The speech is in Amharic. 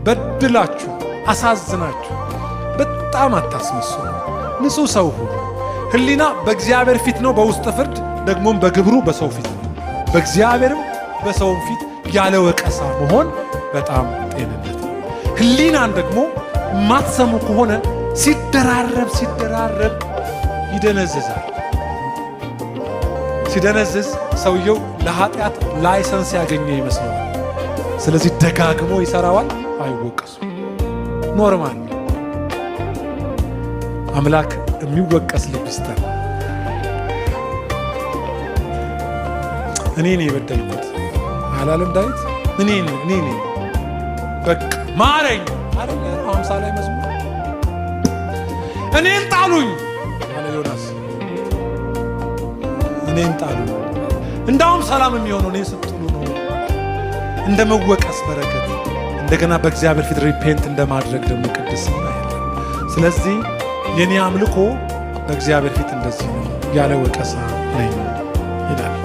በድላችሁ አሳዝናችሁ በጣም አታስመስሉ። ንጹሕ ሰው ሁኑ። ሕሊና በእግዚአብሔር ፊት ነው በውስጥ ፍርድ፣ ደግሞም በግብሩ በሰው ፊት ነው። በእግዚአብሔርም በሰውም ፊት ያለ ወቀሳ መሆን በጣም ጤንነት ነው። ሕሊናን ደግሞ የማትሰሙ ከሆነ ሲደራረብ ይደነዝዛል። ሲደነዝዝ ሰውየው ለኃጢአት ላይሰንስ ያገኘ ይመስለዋል። ስለዚህ ደጋግሞ ይሰራዋል፣ አይወቀሱ። ኖርማል አምላክ የሚወቀስ ልብ ይስጠን። እኔ ነኝ የበደልኩት አላለም ዳዊት? እኔ ነኝ በቃ ማረኝ አይደል? 50 ላይ መዝሙር እኔን ጣሉኝ አለ ዮናስ። እኔን ጣሉኝ። እንዳውም ሰላም የሚሆነው እኔን ስትሉ ነው። እንደ መወቀስ በረከት፣ እንደገና በእግዚአብሔር ፊት ሪፔንት እንደማድረግ ደግሞ ቅድስና ያለ። ስለዚህ የኔ አምልኮ በእግዚአብሔር ፊት እንደዚህ ነው፣ ያለ ወቀሳ ነኝ ይላል።